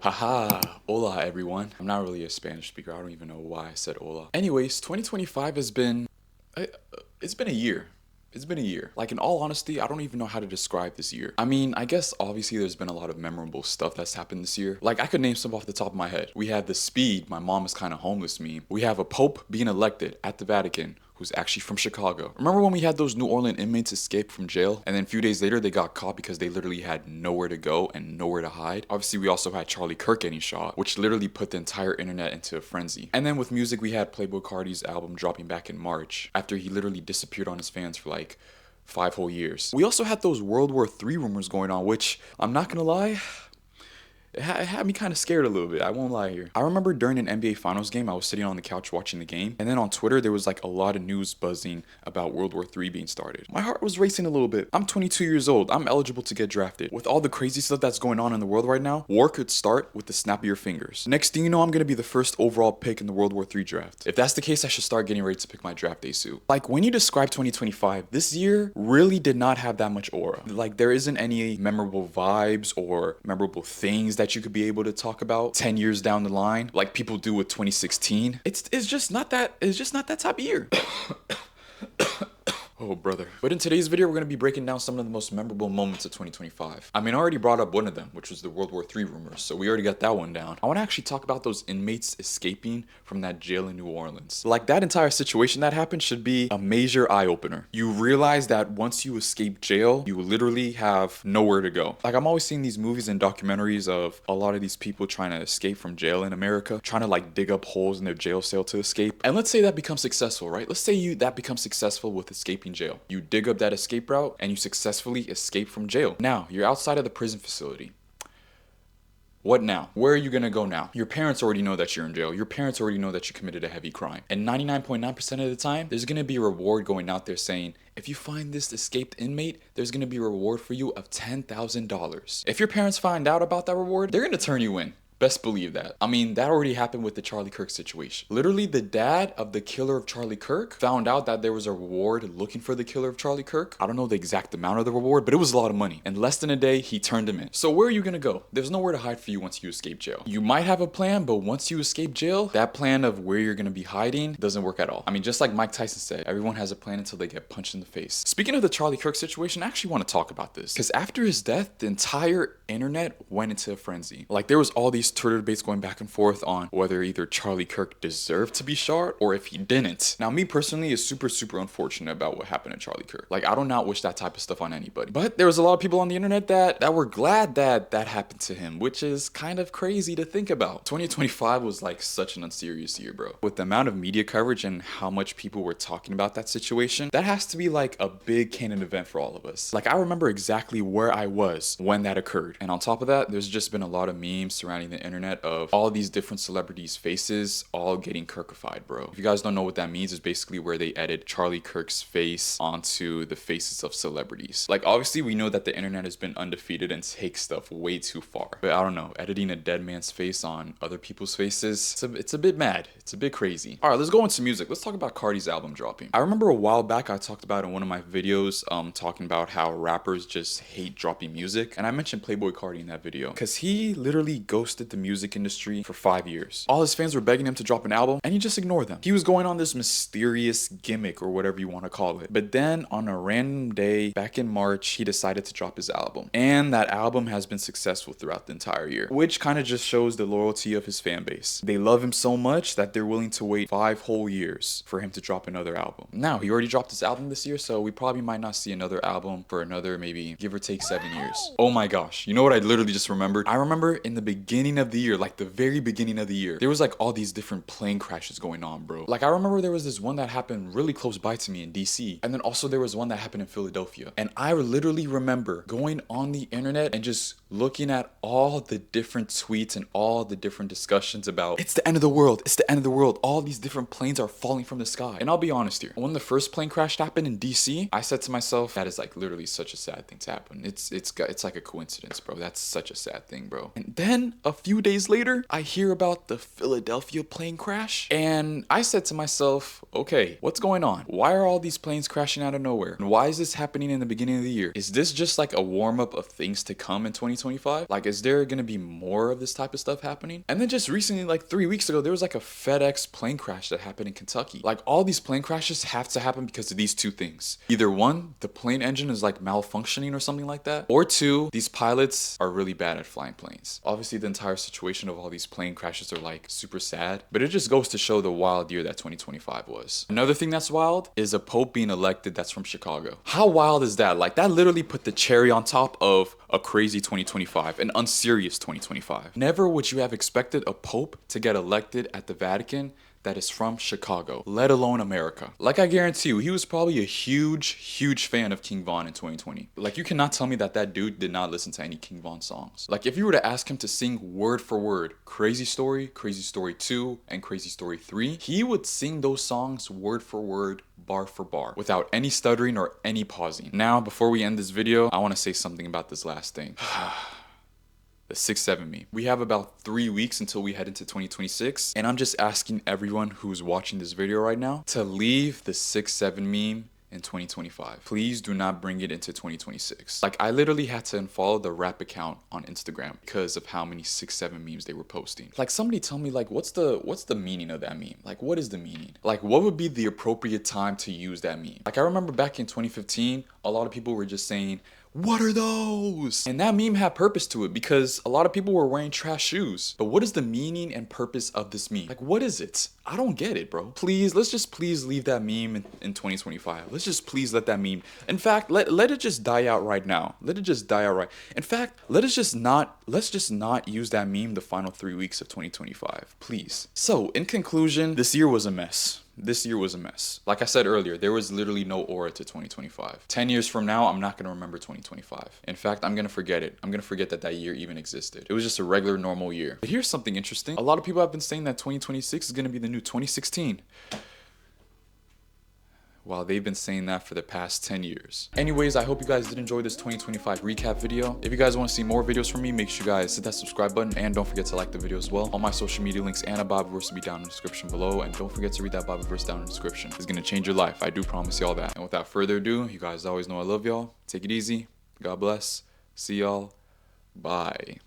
Haha, hola everyone. I'm not really a Spanish speaker. I don't even know why I said hola. Anyways, 2025 has been, uh, it's been a year. It's been a year. Like, in all honesty, I don't even know how to describe this year. I mean, I guess obviously there's been a lot of memorable stuff that's happened this year. Like, I could name some off the top of my head. We had the Speed, my mom is kind of homeless meme. We have a Pope being elected at the Vatican who's actually from Chicago. Remember when we had those New Orleans inmates escape from jail? And then a few days later, they got caught because they literally had nowhere to go and nowhere to hide. Obviously, we also had Charlie Kirk getting shot, which literally put the entire internet into a frenzy. And then with music, we had Playboi Carti's album dropping back in March after he literally disappeared on his fans for like 5 whole years. We also had those World War III rumors going on, which I'm not gonna lie, it had me kind of scared a little bit. I won't lie here. I remember during an NBA Finals game, I was sitting on the couch watching the game, and then on Twitter, there was like a lot of news buzzing about World War III being started. My heart was racing a little bit. I'm 22 years old. I'm eligible to get drafted. With all the crazy stuff that's going on in the world right now, war could start with the snap of your fingers. Next thing you know, I'm gonna be the first overall pick in the World War III draft. If that's the case, I should start getting ready to pick my draft day suit. Like, when you describe 2025, this year really did not have that much aura. Like, there isn't any memorable vibes or memorable things that you could be able to talk about 10 years down the line like people do with 2016. It's just not that type of year. Oh, brother. But in today's video, we're going to be breaking down some of the most memorable moments of 2025. I mean, I already brought up one of them, which was the World War III rumors, so we already got that one down. I want to actually talk about those inmates escaping from that jail in New Orleans. Like, that entire situation that happened should be a major eye-opener. You realize that once you escape jail, you literally have nowhere to go. Like, I'm always seeing these movies and documentaries of a lot of these people trying to escape from jail in America, trying to like dig up holes in their jail cell to escape. And let's say that becomes successful, right? Let's say that becomes successful with escaping jail. You dig up that escape route and you successfully escape from jail. Now, you're outside of the prison facility. What now? Where are you gonna go now? Your parents already know that you're in jail. Your parents already know that you committed a heavy crime. And 99.9% of the time, there's gonna be a reward going out there saying, if you find this escaped inmate, there's gonna be a reward for you of $10,000. If your parents find out about that reward, they're gonna turn you in. Best believe that. I mean, that already happened with the Charlie Kirk situation. Literally, the dad of the killer of Charlie Kirk found out that there was a reward looking for the killer of Charlie Kirk. I don't know the exact amount of the reward, but it was a lot of money. In less than a day, he turned him in. So where are you gonna go? There's nowhere to hide for you once you escape jail. You might have a plan, but once you escape jail, that plan of where you're gonna be hiding doesn't work at all. I mean, just like Mike Tyson said, everyone has a plan until they get punched in the face. Speaking of the Charlie Kirk situation, I actually want to talk about this. Because after his death, the entire internet went into a frenzy. Like, there was all these Twitter debates going back and forth on whether either Charlie Kirk deserved to be shot or if he didn't. Now, me personally is super unfortunate about what happened to Charlie Kirk. Like, I do not wish that type of stuff on anybody. But there was a lot of people on the internet that were glad that that happened to him, which is kind of crazy to think about. 2025 was like such an unserious year, bro. With the amount of media coverage and how much people were talking about that situation, that has to be like a big canon event for all of us. Like, I remember exactly where I was when that occurred. And on top of that, there's just been a lot of memes surrounding the internet of all these different celebrities' faces all getting Kirkified, bro. If you guys don't know what that means, it's basically where they edit Charlie Kirk's face onto the faces of celebrities. Like, obviously, we know that the internet has been undefeated and takes stuff way too far. But I don't know, editing a dead man's face on other people's faces, it's a bit mad. It's a bit crazy. All right, let's go into music. Let's talk about Carti's album dropping. I remember a while back, I talked about in one of my videos, talking about how rappers just hate dropping music. And I mentioned Playboi Carti in that video because he literally ghosted the music industry for 5 years. All his fans were begging him to drop an album and he just ignored them. He was going on this mysterious gimmick or whatever you want to call it. But then on a random day back in March, he decided to drop his album. And that album has been successful throughout the entire year, which kind of just shows the loyalty of his fan base. They love him so much that they're willing to wait 5 whole years for him to drop another album. Now, he already dropped his album this year, so we probably might not see another album for another maybe give or take 7 years. Oh my gosh, you know what I literally just remembered? I remember in the beginning of the year, like the very beginning of the year, there was like all these different plane crashes going on, bro. Like, I remember there was this one that happened really close by to me in DC, and then also there was one that happened in Philadelphia. And I literally remember going on the internet and just looking at all the different tweets and all the different discussions about it's the end of the world, it's the end of the world, all these different planes are falling from the sky. And I'll be honest here, when the first plane crash happened in DC, I said to myself, that is like literally such a sad thing to happen. It's like a coincidence, bro. That's such a sad thing, bro. And then few days later, I hear about the Philadelphia plane crash. And I said to myself, okay, what's going on? Why are all these planes crashing out of nowhere? And why is this happening in the beginning of the year? Is this just like a warm up of things to come in 2025? Like, is there gonna be more of this type of stuff happening? And then just recently, like 3 weeks ago, there was like a FedEx plane crash that happened in Kentucky. Like, all these plane crashes have to happen because of these two things. Either one, the plane engine is like malfunctioning or something like that, or two, these pilots are really bad at flying planes. Obviously, the entire situation of all these plane crashes are like super sad, but it just goes to show the wild year that 2025 was. Another thing that's wild is a pope being elected that's from Chicago. How wild is that? Like, that literally put the cherry on top of a crazy 2025, an unserious 2025. Never would you have expected a pope to get elected at the Vatican that is from Chicago, let alone America. Like, I guarantee you, he was probably a huge fan of King Von in 2020. Like, you cannot tell me that that dude did not listen to any King Von songs. Like, if you were to ask him to sing word for word Crazy Story, Crazy Story 2, and Crazy Story 3, he would sing those songs word for word, bar for bar, without any stuttering or any pausing. Now, before we end this video, I want to say something about this last thing. The 6-7 meme. We have about 3 weeks until we head into 2026, and I'm just asking everyone who's watching this video right now to leave the 6-7 meme in 2025. Please do not bring it into 2026. Like, I literally had to unfollow the rap account on Instagram because of how many 6-7 memes they were posting. Like, somebody tell me, like, what's the meaning of that meme? Like, what is the meaning? Like, what would be the appropriate time to use that meme? Like, I remember back in 2015, a lot of people were just saying, what are those? And that meme had purpose to it because a lot of people were wearing trash shoes. But what is the meaning and purpose of this meme? Like, what is it? I don't get it, bro. Please, let's just please leave that meme in 2025. Let's just please let that meme. In fact, let it just die out right now. Let it just die out right. In fact, let's just not use that meme the final 3 weeks of 2025, please. So, in conclusion, this year was a mess. This year was a mess. Like I said earlier, there was literally no aura to 2025. 10 years from now, I'm not going to remember 2025. In fact, I'm going to forget it. I'm going to forget that that year even existed. It was just a regular, normal year. But here's something interesting. A lot of people have been saying that 2026 is going to be the new 2016. While they've been saying that for the past 10 years. Anyways, I hope you guys did enjoy this 2025 recap video. If you guys want to see more videos from me, make sure you guys hit that subscribe button and don't forget to like the video as well. All my social media links and a Bibleverse will be down in the description below, and don't forget to read that Bibleverse down in the description. It's going to change your life. I do promise y'all that. And without further ado, you guys always know I love y'all. Take it easy. God bless. See y'all. Bye.